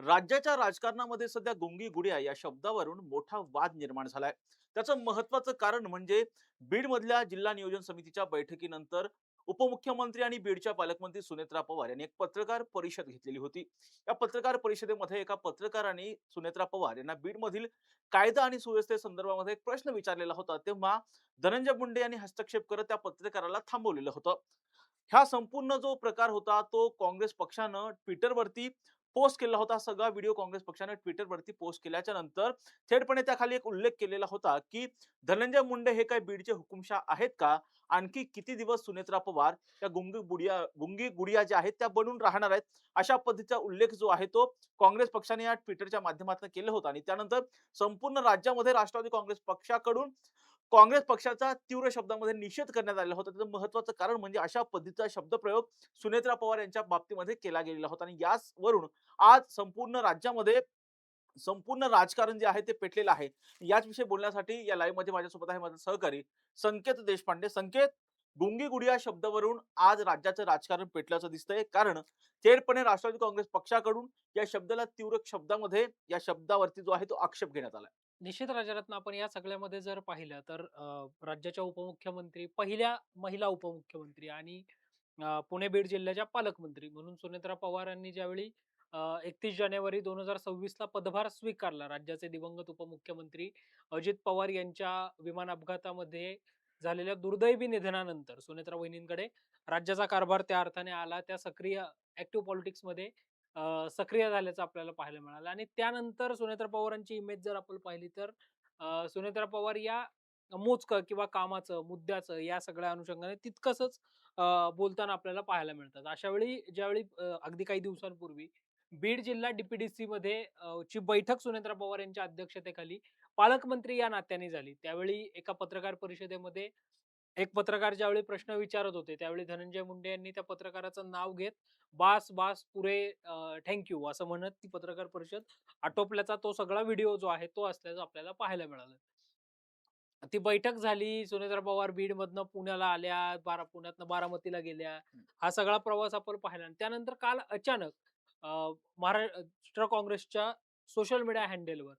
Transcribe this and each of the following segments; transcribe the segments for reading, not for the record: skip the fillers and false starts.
राज्याच्या राजकारणामध्ये सध्या गुंगी गुडिया या शब्दावरून मोठा वाद निर्माण झालाय. त्याचं महत्वाचं कारण म्हणजे बीडमधल्या जिल्हा नियोजन समितीच्या बैठकीनंतर उपमुख्यमंत्री आणि बीडच्या पालकमंत्री सुनेत्रा पवार यांनी एक पत्रकार परिषद घेतलेली होती. या पत्रकार परिषदेमध्ये एका पत्रकाराने सुनेत्रा पवार यांना बीडमधील कायदा आणि सुव्यवस्थेसंदर्भामध्ये एक प्रश्न विचारलेला होता. तेव्हा धनंजय मुंडे यांनी हस्तक्षेप करत त्या पत्रकाराला थांबवलेलं होतं. हा संपूर्ण जो प्रकार होता तो काँग्रेस पक्षानं Twitterवरती पोस्ट केला होता. सगळा व्हिडिओ काँग्रेस पक्षाने Twitterवरती पोस्ट केल्याच्या नंतर थेटपणे त्याखाली एक उल्लेख केलेला होता, की धनंजय मुंडे हे काय बीडचे हुकुमशहा आहेत का? आणखी किती दिवस सुनेत्रा पवार या गुंगी गुडिया ज्या आहेत त्या बनून राहणार आहेत? अशा पद्धतीचा उल्लेख जो आहे तो काँग्रेस पक्षाने या Twitterच्या माध्यमातून केला होता आणि त्यानंतर संपूर्ण राज्यामध्ये राष्ट्रवादी काँग्रेस पक्षाकडून काँग्रेस पक्षाचा तीव्र शब्दामध्ये निषेध करण्यात आलेला होता. त्याचं महत्त्वाचं कारण म्हणजे अशा पद्धतीचा शब्दप्रयोग सुनेत्रा पवार यांच्या बाबतीमध्ये केला गेलेला होता आणि याचवरून आज संपूर्ण राज्यामध्ये संपूर्ण राजकारण जे आहे ते पेटलेलं आहे. याच विषयी बोलण्यासाठी या लाईव्हमध्ये माझ्यासोबत आहे माझा सहकारी संकेत देशपांडे. संकेत, गुंगी गुडिया शब्दावरून आज राज्याचं राजकारण पेटल्याचं दिसतंय. कारण थेटपणे राष्ट्रवादी काँग्रेस पक्षाकडून या शब्दाला तीव्र शब्दामध्ये या शब्दावरती जो आहे तो आक्षेप घेण्यात आलाय. निश्चित राजरत्न आपण या सगळ्यामध्ये जर पाहिलं तर राज्याच्या उपमुख्यमंत्री पहिल्या महिला उपमुख्यमंत्री आणि पुणे बीड जिल्ह्याच्या पालकमंत्री म्हणून सुनेत्रा पवार यांनी ज्यावेळी 31 जानेवारी 2026 ला पदभार स्वीकारला. राज्याचे दिवंगत उपमुख्यमंत्री अजित पवार यांच्या विमान अपघातामध्ये झालेल्या दुर्दैवी निधनानंतर सुनेत्रा वहिनींकडे राज्याचा कारभार त्या अर्थाने आला. त्या सक्रिय ॲक्टिव्ह पॉलिटिक्समध्ये सक्रिय झाल्याचं आपल्याला पाहायला मिळालं आणि त्यानंतर सुनेत्रा पवारांची इमेज जर आपण पाहिली तर सुनेत्रा पवार या मोजकं किंवा कामाचं, मुद्द्याचं या सगळ्या अनुषंगाने तितकंसंच बोलताना आपल्याला पाहायला मिळतात. अशा वेळी ज्यावेळी अगदी काही दिवसांपूर्वी बीड जिल्हा डी-पी-डी-सीमध्ये ची बैठक सुनेत्रा पवार यांच्या अध्यक्षतेखाली पालकमंत्री या नात्याने झाली. त्यावेळी एका पत्रकार परिषदेमध्ये एक पत्रकार ज्यावेळी प्रश्न विचारत होते, त्यावेळी धनंजय मुंडे यांनी त्या पत्रकाराचं नाव घेत "बास, बास, पुरे असं म्हणत ती पत्रकार परिषद आटोपल्याचा तो सगळा व्हिडिओ जो आहे तो असल्याचं आपल्याला पाहायला मिळालं. ती बैठक झाली. सुनेत्रा पवार बीडमधनं पुण्याला आल्या, पुण्यातनं बारामतीला गेल्या. हा सगळा प्रवास आपण पाहिला आणि त्यानंतर काल अचानक अ, महाराष्ट्र काँग्रेसच्या सोशल मीडिया हँडलवर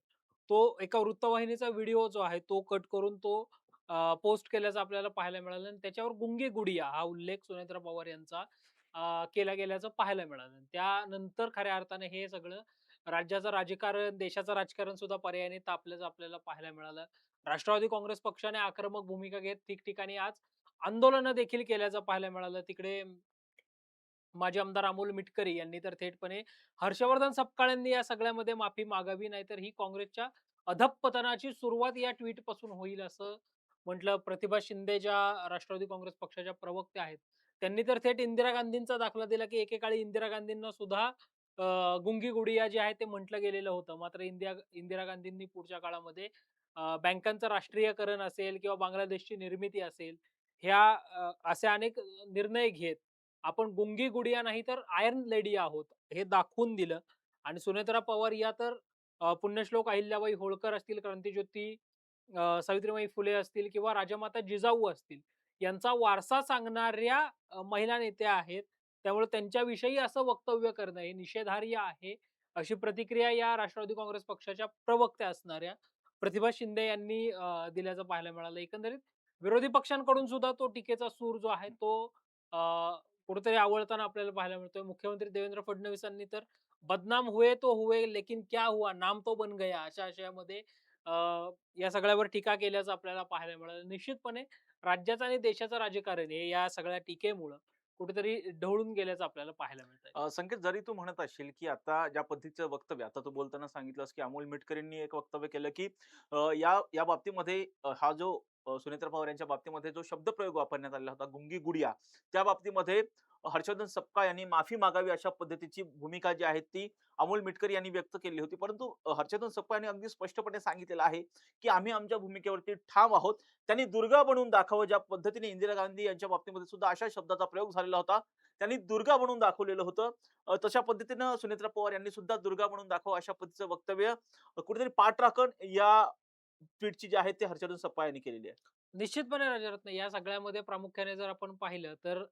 तो एका वृत्तवाहिनीचा व्हिडिओ जो आहे तो कट करून तो पोस्ट केल्याचं आपल्याला पाहायला मिळालं आणि त्याच्यावर गुंगी गुडिया हा उल्लेख सुनेत्रा पवार यांचा केला गेल्याचं पाहायला मिळालं. त्यानंतर खऱ्या अर्थाने हे सगळं राज्याचं राजकारण, देशाचं राजकारण सुद्धा पर्यायाने तापल्याचं आपल्याला पाहायला मिळालं. राष्ट्रवादी काँग्रेस पक्षाने आक्रमक भूमिका घेत ठिकठिकाणी आज आंदोलनं देखील केल्याचं पाहायला मिळालं. तिकडे माजी आमदार अमोल मिटकरी यांनी तर थेटपणे हर्षवर्धन सपकाळांनी या सगळ्यामध्ये माफी मागावी, नाहीतर ही काँग्रेसच्या अधःपतनाची सुरुवात या ट्विटपासून होईल असं म्हटलं. प्रतिभा शिंदे ज्या राष्ट्रवादी काँग्रेस पक्षाच्या प्रवक्त्या आहेत, त्यांनी तर थेट इंदिरा गांधींचा दाखला दिला, की एकेकाळी इंदिरा गांधींना सुद्धा गुंगी गुडिया जे आहे ते म्हटलं गेलेलं होतं. मात्र इंदिरा गांधींनी पुढच्या काळामध्ये बँकांचं राष्ट्रीयकरण असेल किंवा बांगलादेशची निर्मिती असेल, ह्या असे अनेक निर्णय घेत आपण गुंगी गुडिया नाही तर आयर्न लेडी आहोत हे दाखवून दिलं आणि सुनेत्रा पवार या तर पुण्यश्लोक अहिल्याबाई होळकर असतील, क्रांतीज्योती सावित्रीबाई फुले असतील किंवा राजमाता जिजाऊ असतील, यांचा वारसा सांगणाऱ्या महिला नेत्या आहेत. त्यामुळे त्यांच्याविषयी असं वक्तव्य करणं हे निषेधार्ह आहे, अशी प्रतिक्रिया या राष्ट्रवादी काँग्रेस पक्षाच्या प्रवक्त्या असणाऱ्या प्रतिभा शिंदे यांनी दिल्याचं पाहायला मिळालं. एकंदरीत विरोधी पक्षांकडून सुद्धा तो टीकेचा सूर जो आहे तो कुठेतरी आवळताना आपल्याला पाहायला मिळतोय. मुख्यमंत्री देवेंद्र फडणवीसांनी तर "बदनाम हुए तो हुए, लेकिन क्या हुआ? नाम तो बन गया." अशा आशयामध्ये अ, या सगळ्यावर टीका केल्याचं आपल्याला पाहायला मिळालं. निश्चितपणे राज्याचं आणि देशाचं राजकारण हे या सगळ्या टीकेमुळं कुठेतरी ढवळून गेल्याचं आपल्याला पाहायला मिळतंय. संकेत, जरी तू म्हणत असशील, की आता ज्या पद्धतीचं वक्तव्य आता तू बोलताना सांगितलंस, की अमोल मिटकरींनी एक वक्तव्य केलं, की या या बाबतीमध्ये हा जो सुनेत्रा पवार यांच्या बाबतीमध्ये जो शब्दप्रयोग वापरण्यात आलेला होता, गुंगी गुडिया, त्या बाबतीमध्ये हर्षवर्धन सपकाळ यांनी माफी मागावी अशा पद्धतीची भूमिका जी आहे ती अमोल मिटकरी यांनी व्यक्त केली होती. परंतु हर्षवर्धन सपकाळ यांनी अगदी स्पष्टपणे सांगितलेलं आहे, की आम्ही आमच्या भूमिकेवरती ठाम आहोत. त्यांनी दुर्गा बनवून दाखवं, ज्या पद्धतीने इंदिरा गांधी यांच्या बाबतीमध्ये सुद्धा अशा शब्दाचा प्रयोग झालेला होता. त्यांनी दुर्गा बनवून दाखवलेलं होतं. तशा पद्धतीनं सुनेत्रा पवार यांनी सुद्धा दुर्गा बनवून दाखव अशा पद्धतीचं वक्तव्य कुठेतरी पाठराखण या ट्वीटची जी आहे ते हर्षवर्धन सपकाळ यांनी केलेली आहे. निश्चितपणे राजरत्न या सगळ्यामध्ये प्रामुख्याने जर आपण पाहिलं तर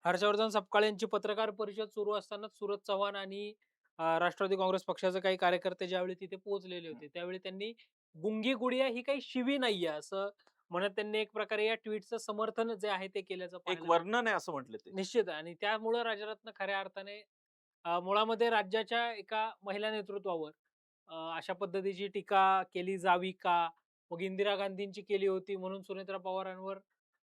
हर्षवर्धन सपकाळ यांची पत्रकार परिषद सुरू असतानाच सूरज चव्हाण आणि राष्ट्रवादी काँग्रेस पक्षाचे काही कार्यकर्ते ज्यावेळी तिथे पोहोचलेले होते, त्यावेळी त्यांनी गुंगी गुडिया ही काही शिवी नाहीये असं म्हणत त्यांनी एक प्रकारे या ट्वीटचं समर्थन जे आहे ते केल्याचं एक पाहायला मिळतं. वर्णन आहे असं म्हटले ते. निश्चित आणि त्यामुळं राजरत्न खऱ्या अर्थाने मुळामध्ये राज्याच्या एका महिला नेतृत्वावर अशा पद्धतीची टीका केली जावी का? मग इंदिरा गांधींची केली होती म्हणून सुनेत्रा पवारांवर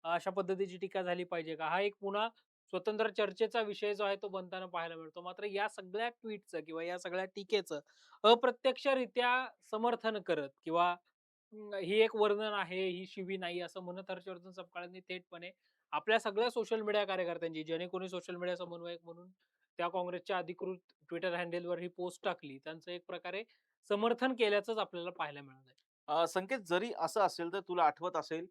अशा पद्धतीची टीका झाली पाहिजे का? हा एक पुन्हा स्वतंत्र चर्चेचा विषय जो आहे तो बनताना पाहायला मिळतो. मात्र या सगळ्या ट्वीटचं किंवा या सगळ्या टीकेचं अप्रत्यक्षरित्या समर्थन करत किंवा ही एक वर्णन आहे, ही शिवी नाही असं म्हणत हर्षवर्धन सपकाळांनी थेटपणे आपल्या सगळ्या सोशल मीडिया कार्यकर्त्यांची ज्याने कोणी सोशल मीडिया समन्वयक म्हणून त्या काँग्रेसच्या अधिकृत ट्विटर हँडलवर ही पोस्ट टाकली. त्यांचं एक प्रकारे समर्थन केल्याचंच आपल्याला पाहायला मिळालंय. संकेत जरी असं असेल तर तुला आठवत असेल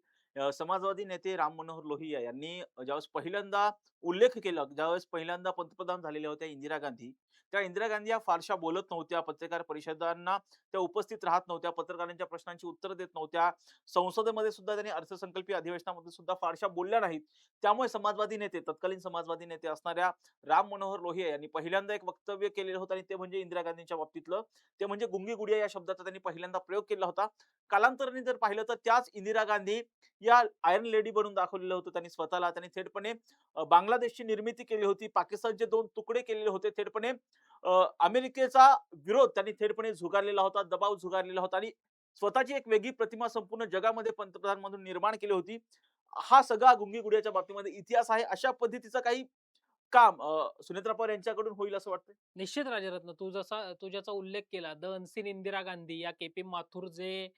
समाजवादी नेते राम मनोहर लोहिया यांनी ज्यावेळेस पहिल्यांदा उल्लेख केला, ज्यावेळेस पहिल्यांदा पंतप्रधान झालेल्या होत्या इंदिरा गांधी, त्या इंदिरा गांधी या फारशा बोलत नव्हत्या, पत्रकार परिषदांना त्या उपस्थित राहत नव्हत्या, पत्रकारांच्या प्रश्नांची उत्तरं देत नव्हत्या. संसदेमध्ये सुद्धा त्यांनी अर्थसंकल्पीय अधिवेशनामध्ये सुद्धा फारशा बोलल्या नाहीत. त्यामुळे समाजवादी नेते, तत्कालीन समाजवादी नेते असणाऱ्या राम मनोहर लोहिया यांनी पहिल्यांदा एक वक्तव्य केलेलं होतं आणि ते म्हणजे इंदिरा गांधींच्या बाबतीतलं. ते म्हणजे गुंगी गुडिया या शब्दाचा त्यांनी पहिल्यांदा प्रयोग केला होता. कालांतराने जर पाहिलं तर त्याच इंदिरा गांधी या आयर्न लेडी बनून दाखवलेलं होतं त्यांनी स्वतःला. त्यांनी थेटपणे बांगलादेशची निर्मिती केली होती. पाकिस्तानचे 2 तुकडे केलेले होते. थेटपणे अमेरिकेचा विरोध त्यांनी थेटपणे झुगारलेला होता, दबाव झुगारलेला होता आणि स्वतःची एक वेगळी प्रतिमा संपूर्ण जगामध्ये पंतप्रधान म्हणून निर्माण केली होती. हा सगळा गुंगी गुडियाच्या बाबतीमध्ये इतिहास आहे. अशा पद्धतीचं काही काम सुनेत्रा पवार यांच्याकडून होईल असं वाटतंय? निश्चित राजरत्न तू ज्याचा उल्लेख केला द अनसीन इंदिरा गांधी या के.पी. माथुर जे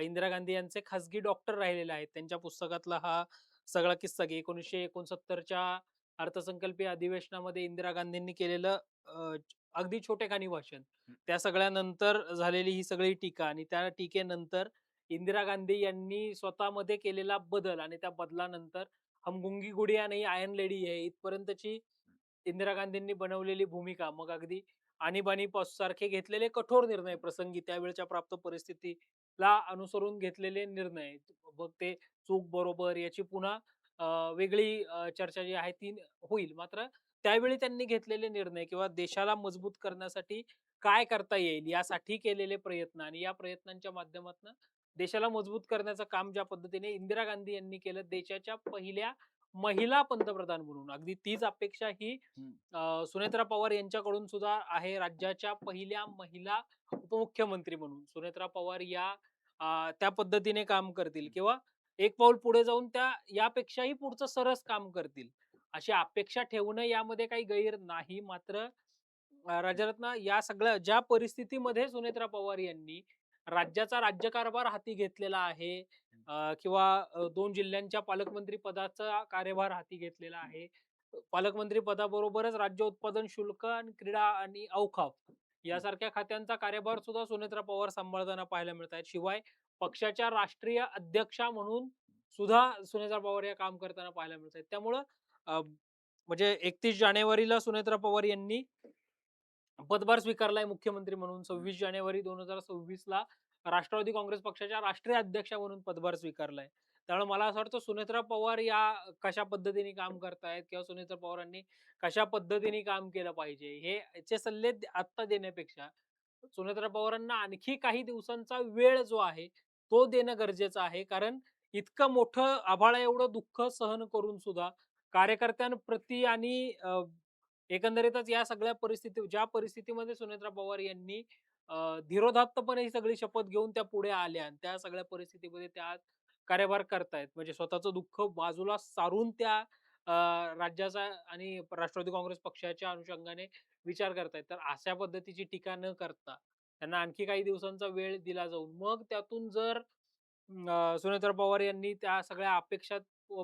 इंदिरा गांधी यांचे खासगी डॉक्टर राहिलेले आहेत. त्यांच्या पुस्तकातला हा सगळा किस्सा की 1969च्या अर्थसंकल्पीय अधिवेशनामध्ये इंदिरा गांधींनी केलेलं अगदी छोटेखानी भाषण. त्या सगळ्यानंतर झालेली ही सगळी टीका आणि त्या टीकेनंतर इंदिरा गांधी यांनी स्वतःमध्ये केलेला बदल आणि त्या बदलानंतर हम गुंगी गुडिया नहीं आयर्न लेडी है इथपर्यंतची इंदिरा गांधींनी बनवलेली भूमिका मग अगदी आणीबाणी सारखे घेतलेले कठोर निर्णय प्रसंगी त्यावेळच्या प्राप्त परिस्थितीला अनुसरून घेतलेले निर्णय. मग ते चूक बरोबर याची पुन्हा वेगळी चर्चा जी आहे ती होईल. मात्र त्यावेळी त्यांनी घेतलेले निर्णय किंवा देशाला मजबूत करण्यासाठी काय करता येईल यासाठी केलेले प्रयत्न आणि या प्रयत्नांच्या माध्यमातून देशाला मजबूत करण्याचं काम ज्या पद्धतीने इंदिरा गांधी यांनी केलं देशाच्या पहिल्या महिला पंतप्रधान म्हणून अगदी तीच अपेक्षा ही हं. सुनेत्रा पवार यांच्याकडून सुद्धा आहे. राज्याच्या पहिल्या महिला उपमुख्यमंत्री म्हणून सुनेत्रा पवार या त्या पद्धतीने काम करतील किंवा एक पाऊल पुढे जाऊन त्या यापेक्षाही पुढचं सरस काम करतील. अशी अपेक्षा ठेवणं यामध्ये काही गैर नाही. मात्र राजरत्न या सगळ्या ज्या परिस्थितीमध्ये सुनेत्रा पवार यांनी राज्याचा राज्यकारभार हाती घेतलेला आहे किंवा 2 जिल्ह्यांच्या पालकमंत्री पदाचा कार्यभार हाती घेतलेला आहे. पालकमंत्री पदाबरोबरच राज्य उत्पादन शुल्क आणि क्रीडा आणि औकाफ यासारख्या खात्यांचा कार्यभार सुद्धा सुनेत्रा पवार सांभाळताना पाहायला मिळत आहेत. शिवाय पक्षाच्या राष्ट्रीय अध्यक्षा म्हणून सुद्धा सुनेत्रा पवार या काम करताना पाहायला मिळत आहेत. त्यामुळं म्हणजे 31 जानेवारीला सुनेत्रा पवार यांनी पदभार स्वीकारलाय मुख्यमंत्री म्हणून. 26 जानेवारी 2026 ला राष्ट्रवादी काँग्रेस पक्षाच्या राष्ट्रीय अध्यक्षा म्हणून पदभार स्वीकारलाय. त्यामुळे मला असं वाटतं सुनेत्रा पवार या कशा पद्धतीने काम करतायत किंवा सुनेत्रा पवारांनी कशा पद्धतीने काम केलं पाहिजे हे याचे सल्ले आत्ता देण्यापेक्षा सुनेत्रा पवारांना आणखी काही दिवसांचा वेळ जो आहे तो देणं गरजेचं आहे. कारण इतकं मोठं आभाळा एवढं दुःख सहन करून सुद्धा कार्यकर्त्यांप्रती आणि एकंदरीतच या सगळ्या ज्या परिस्थितीमध्ये सुनेत्रा पवार यांनी धीरोदात्तपणे ही सगळी शपथ घेऊन त्या पुढे आल्या आणि त्या सगळ्या परिस्थितीमध्ये त्या आज कार्यभार करतायत. म्हणजे स्वतःचं दुःख बाजूला सारून त्या राज्याचा आणि राष्ट्रवादी काँग्रेस पक्षाच्या अनुषंगाने विचार करतायत. तर अशा पद्धतीची टीका न करता त्यांना आणखी काही दिवसांचा वेळ दिला जाऊन मग त्यातून जर सुनेत्रा पवार यांनी त्या सगळ्या अपेक्षा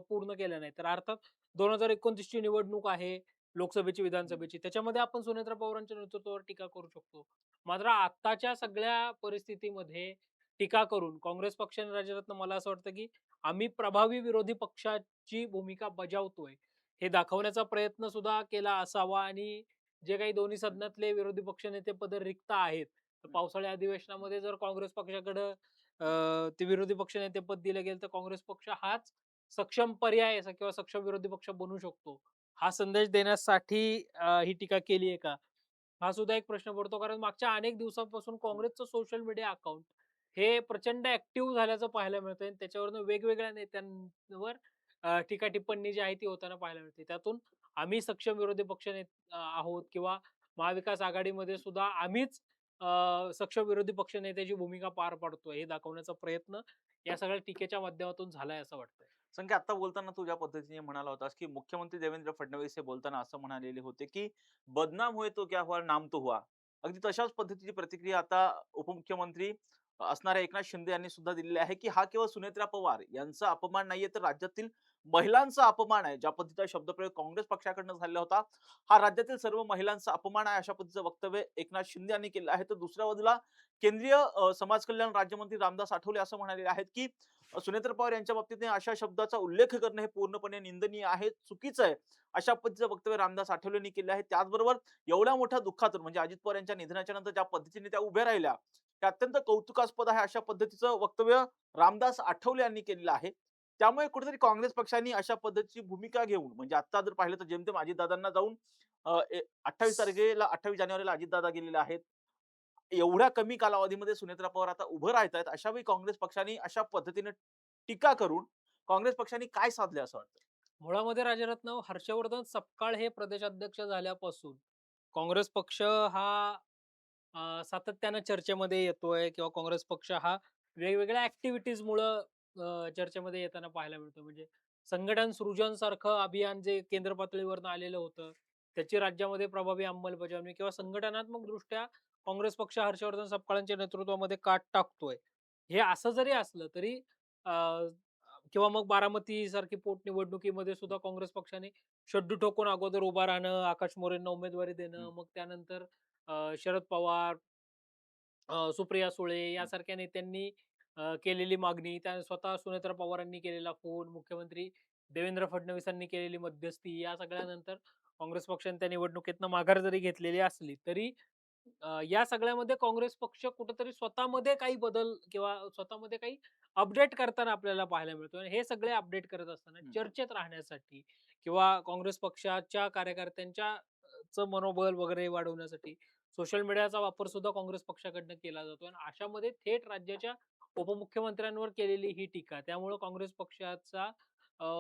पूर्ण केल्या नाही, तर अर्थात 2029 ची निवडणूक आहे. लोकसभेची, विधानसभेची. त्याच्यामध्ये आपण सुनेत्रा पवारांच्या नेतृत्वावर टीका करू शकतो. मात्र आत्ताच्या सगळ्या परिस्थितीमध्ये टीका करून काँग्रेस पक्षाने राजरत्न मला असं वाटतं, की आम्ही प्रभावी विरोधी पक्षाची भूमिका बजावतोय, हे दाखवण्याचा प्रयत्न सुद्धा केला असावा आणि जे काही दोन्ही सदनातले विरोधी पक्षनेतेपद रिक्त आहेत, तर पावसाळी अधिवेशनामध्ये जर काँग्रेस पक्षाकडं ते विरोधी पक्षनेतेपद दिलं गेलं, तर काँग्रेस पक्ष हाच सक्षम पर्याय किंवा सक्षम विरोधी पक्ष बनू शकतो. हा संदेश देण्यासाठी ही टीका केली आहे का? हा सुद्धा एक प्रश्न पडतो कारण मागच्या अनेक दिवसांपासून काँग्रेसचं सोशल मीडिया अकाउंट हे प्रचंड ॲक्टिव्ह झाल्याचं पाहायला मिळतंय आणि त्याच्यावरनं वेगवेगळ्या नेत्यांवर टीका-टिप्पणी जी आहे ती होताना पाहायला मिळते. त्यातून आम्ही सक्षम विरोधी पक्ष आहोत किंवा महाविकास आघाडीमध्ये सुद्धा आम्हीच सक्षम विरोधी पक्ष नेत्याची भूमिका पार पाडतोय हे दाखवण्याचा प्रयत्न या सगळ्या टीकेच्या माध्यमातून झालाय असं वाटतंय. संख्य आता बोलताना तू ज्या पद्धतीने म्हणाला होतास, की मुख्यमंत्री देवेंद्र फडणवीस हे बोलताना असं म्हणालेले होते, की "बदनाम हुए तो क्या हुआ, नाम तो हुआ." अगदी तशाच पद्धतीची प्रतिक्रिया आता उपमुख्यमंत्री असणाऱ्या एकनाथ शिंदे यांनी सुद्धा दिलेली आहे, की हा केवळ सुनेत्रा पवार यांचा अपमान नाहीये, तर राज्यातील महिलांचा अपमान आहे. ज्या पद्धतीचा शब्दप्रयोग काँग्रेस पक्षाकडनं झालेला होता, हा राज्यातील सर्व महिलांचा अपमान आहे, अशा पद्धतीचं वक्तव्य एकनाथ शिंदे यांनी केलं आहे. तर दुसऱ्या बाजूला केंद्रीय समाज कल्याण राज्यमंत्री रामदास आठवले असं म्हणालेले आहेत, की सुनेत्र पवार यांच्या बाबतीत अशा शब्दाचा उल्लेख करणं हे पूर्णपणे निंदनीय आहे, चुकीचं आहे. अशा पद्धतीचं वक्तव्य रामदास आठवलेंनी केलं आहे. त्याचबरोबर एवढ्या मोठ्या दुःखातून म्हणजे अजित पवार यांच्या निधनाच्या नंतर ज्या पद्धतीने त्या उभ्या राहिल्या, हे अत्यंत कौतुकास्पद आहे. अशा पद्धतीचं वक्तव्य रामदास आठवले यांनी केलेलं आहे. त्यामुळे कुठेतरी काँग्रेस पक्षाने अशा पद्धतीची भूमिका घेऊन म्हणजे आता जर पाहिलं तर जेमतेम अजितदादांना जाऊन 28 तारखेला 28 जानेवारीला अजितदादा गेलेले आहेत. एवढ्या कमी कालावधीमध्ये सुनेत्रा पवार आता उभं राहतायत. अशा वेळी काँग्रेस पक्षाने अशा पद्धतीने टीका करून काँग्रेस पक्षाने काय साधले असं वाटतं? मुळामध्ये राजरत्न हर्षवर्धन सपकाळ हे प्रदेशाध्यक्ष झाल्यापासून काँग्रेस पक्ष हा सातत्यानं चर्चेमध्ये येतोय किंवा काँग्रेस पक्ष हा वेगवेगळ्या ॲक्टिव्हिटीजमुळं चर्चेमध्ये येताना पाहायला मिळतो. म्हणजे संघटन सृजन सारखं अभियान जे केंद्र पातळीवरनं आलेलं होतं, त्याची राज्यामध्ये प्रभावी अंमलबजावणी किंवा संघटनात्मक दृष्ट्या काँग्रेस पक्ष हर्षवर्धन सपकाळांच्या नेतृत्वामध्ये काट टाकतोय. हे असं जरी असलं तरी अ, किंवा मग बारामती सारखी पोटनिवडणुकीमध्ये सुद्धा काँग्रेस पक्षाने शड्डू ठोकून अगोदर उभा राहणं, आकाश मोरेंना उमेदवारी हं, देणं, मग त्यानंतर शरद पवार, सुप्रिया सुळे हं. यासारख्या नेत्यांनी केलेली मागणी, त्या स्वतः सुनेत्रा पवारांनी केलेला फोन, मुख्यमंत्री देवेंद्र फडणवीसांनी केलेली मध्यस्थी, या सगळ्यानंतर काँग्रेस पक्षाने त्या निवडणुकीतनं माघार जरी घेतलेली असली, तरी या सगळ्यामध्ये काँग्रेस पक्ष कुठेतरी स्वतःमध्ये काही बदल किंवा स्वतःमध्ये काही अपडेट करताना आपल्याला पाहायला मिळतो आणि हे सगळे अपडेट करत असताना हं. चर्चेत राहण्यासाठी किंवा काँग्रेस पक्षाच्या कार्यकर्त्यांच्या चं मनोबल वगैरे वाढवण्यासाठी सोशल मीडियाचा वापर सुद्धा काँग्रेस पक्षाकडनं केला जातो आणि अशामध्ये थेट राज्याच्या उपमुख्यमंत्र्यांवर केलेली ही टीका त्यामुळे काँग्रेस पक्षाचा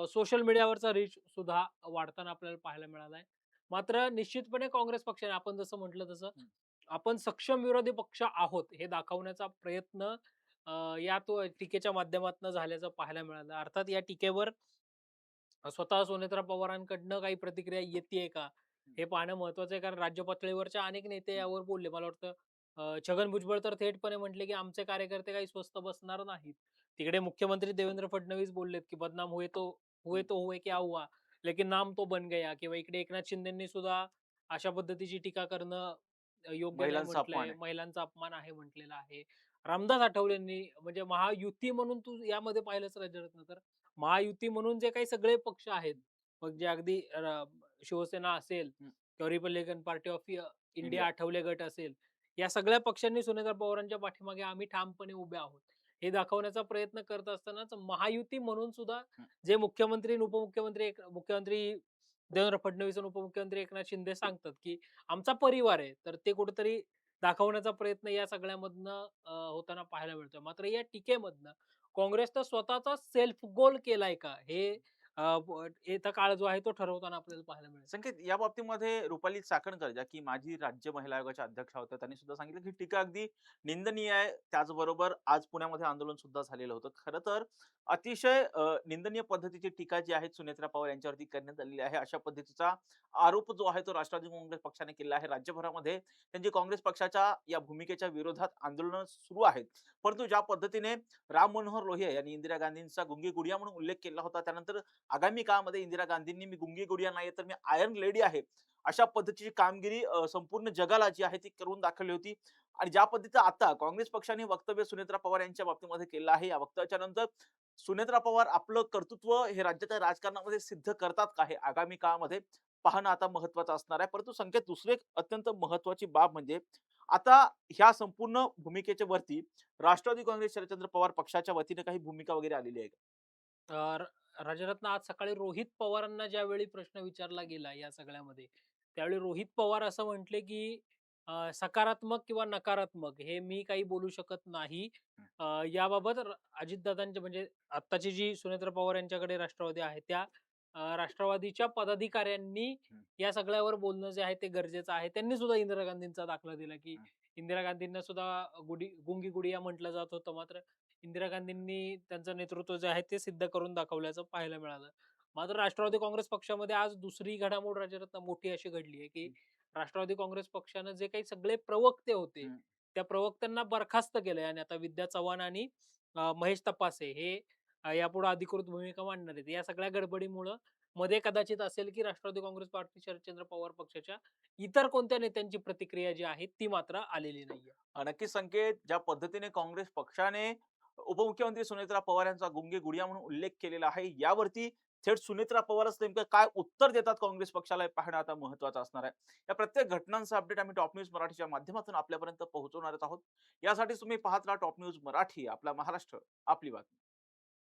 सोशल मीडियावरचा रीच सुद्धा वाढताना आपल्याला पाहायला मिळाला आहे. मात्र निश्चितपणे काँग्रेस पक्षाने आपण जसं म्हटलं तसं हं. आपण सक्षम विरोधी पक्ष आहोत हे दाखवण्याचा प्रयत्न या तो टीकेच्या माध्यमातून झाल्याचं पाहायला मिळालं. अर्थात या टीकेवर स्वतः सुनेत्रा पवारांकडनं काही प्रतिक्रिया येतीये का? हं. हे पाहणं महत्वाचं आहे. कारण राज्य पातळीवरच्या अनेक नेते हं. यावर बोलले. मला वाटतं छगन भुजबळ तर थेटपणे म्हटले, की आमचे कार्यकर्ते काही स्वस्थ बसणार नाहीत. तिकडे मुख्यमंत्री देवेंद्र फडणवीस बोललेत, की "बदनाम हुए हं. तो हुए क्या हुआ? लेकिन नाम तो बन गया." किंवा इकडे एकनाथ शिंदेंनी सुद्धा अशा पद्धतीची टीका करणं योग्य नाही महिलांचा अपमान म्हटलंय. आहे. महिलांचा अपमान आहे म्हटलेला आहे. रामदास आठवलेंनी म्हणजे महायुती म्हणून तू यामध्ये पाहिलंच राजरत्न तर महायुती म्हणून जे काही सगळे पक्ष आहेत, मग जे अगदी शिवसेना असेल हं. किंवा Republican party of India India. Athawale गट असेल, या सगळ्या पक्षांनी सुनेत्रा पवारांच्या पाठीमागे आम्ही ठामपणे उभे आहोत. हे दाखवण्याचा प्रयत्न करत असतानाच महायुती म्हणून सुद्धा हं. जे मुख्यमंत्री आणि उपमुख्यमंत्री मुख्यमंत्री देवेंद्र फडणवीस आणि उपमुख्यमंत्री एकनाथ शिंदे सांगतात, की आमचा परिवार आहे. तर ते कुठेतरी दाखवण्याचा प्रयत्न या सगळ्यामधनं होताना पाहायला मिळतोय. मात्र या टीकेमधनं काँग्रेसनं स्वतःचा सेल्फ गोल केलाय का? हे येता काळ जो आहे तो ठरवताना आपल्याला पाहायला मिळेल. संकेत या बाबतीमध्ये रुपाली चाकणकर ज्या की माजी राज्य महिला आयोगाच्या अध्यक्षा होत्या त्यांनी सुद्धा सांगितलं की टीका अगदी निंदनीय आहे. त्याचबरोबर आज पुण्यामध्ये आंदोलन सुद्धा झालेलं होतं. खरं तर अतिशय निंदनीय पद्धतीची टीका जी आहे सुनेत्रा पवार यांच्यावरती करण्यात आलेली आहे. अशा पद्धतीचा आरोप जो आहे तो राष्ट्रवादी काँग्रेस पक्षाने केला आहे. राज्यभरामध्ये त्यांची काँग्रेस पक्षाच्या या भूमिकेच्या विरोधात आंदोलनं सुरू आहेत. परंतु ज्या पद्धतीने राम मनोहर लोहिया यांनी इंदिरा गांधींचा गुंगी गुडिया म्हणून उल्लेख केला होता. त्यानंतर आगामी काळामध्ये इंदिरा गांधींनी मी गुंगी गुडिया नाहीये तर मी आयर्न लेडी आहे. अशा पद्धतीची कामगिरी संपूर्ण जगाला जी आहे ती करून दाखवली होती. आणि ज्या पद्धतीचं आता काँग्रेस पक्षाने वक्तव्य सुनेत्रा पवार यांच्या बाबतीमध्ये केलं आहे. या वक्तव्याच्या नंतर सुनेत्रा पवार आपलं कर्तृत्व हे राज्याच्या राजकारणामध्ये सिद्ध करतात का? हे आगामी काळामध्ये पाहणं आता महत्त्वाचं असणार आहे. परंतु संकेत दुसरी एक अत्यंत महत्त्वाची बाब म्हणजे आता ह्या संपूर्ण भूमिकेच्या वरती राष्ट्रवादी काँग्रेस शरदचंद्र पवार पक्षाच्या वतीने काही भूमिका वगैरे आलेली आहे का? राजरत्न आज सकाळी रोहित पवारांना ज्यावेळी प्रश्न विचारला गेला या सगळ्यामध्ये, त्यावेळी रोहित पवार असं म्हटले, की सकारात्मक किंवा नकारात्मक हे मी काही बोलू शकत नाही. हं, याबाबत अजितदादांचे म्हणजे आत्ताची जी सुनेत्रा पवार यांच्याकडे राष्ट्रवादी आहे, त्या राष्ट्रवादीच्या पदाधिकाऱ्यांनी हं, या सगळ्यावर बोलणं जे आहे ते गरजेचं आहे. त्यांनी सुद्धा इंदिरा गांधींचा दाखला दिला, की हं. इंदिरा गांधींना सुद्धा गुंगी गुडिया म्हटलं जात होतं. मात्र इंदिरा गांधींनी त्यांचं नेतृत्व जे आहे ते सिद्ध करून दाखवल्याचं पाहायला मिळालं. मात्र राष्ट्रवादी काँग्रेस पक्षामध्ये आज दुसरी घडामोड राज्यरत्न मोठी अशी घडली आहे, की हं, राष्ट्रवादी काँग्रेस पक्षानं जे काही सगळे प्रवक्ते होते, हं. त्या प्रवक्त्यांना बरखास्त केलंय आणि आता विद्या चव्हाण आणि महेश तपासे हे यापुढे अधिकृत भूमिका मांडणार आहेत. या सगळ्या गडबडीमुळं मध्ये कदाचित असेल, की राष्ट्रवादी काँग्रेस पार्टी शरदचंद्र पवार पक्षाच्या इतर कोणत्या नेत्यांची प्रतिक्रिया जी आहे ती मात्र आलेली नाहीये. नक्कीच संकेत, ज्या पद्धतीने काँग्रेस पक्षाने उपमुख्यमंत्री सुनेत्रा पवार यांचा गुंगे गुडिया म्हणून उल्लेख केलेला आहे, यावरती थेट सुनेत्रा पवारच नेमकं काय उत्तर देतात काँग्रेस पक्षाला हे पाहणं आता महत्त्वाचं असणार आहे. या प्रत्येक घटनांचा अपडेट आम्ही टॉप न्यूज मराठीच्या माध्यमातून आपल्यापर्यंत पोहोचवणारच आहोत. यासाठी तुम्ही पाहत राहा टॉप न्यूज मराठी, आपला महाराष्ट्र, आपली बातमी.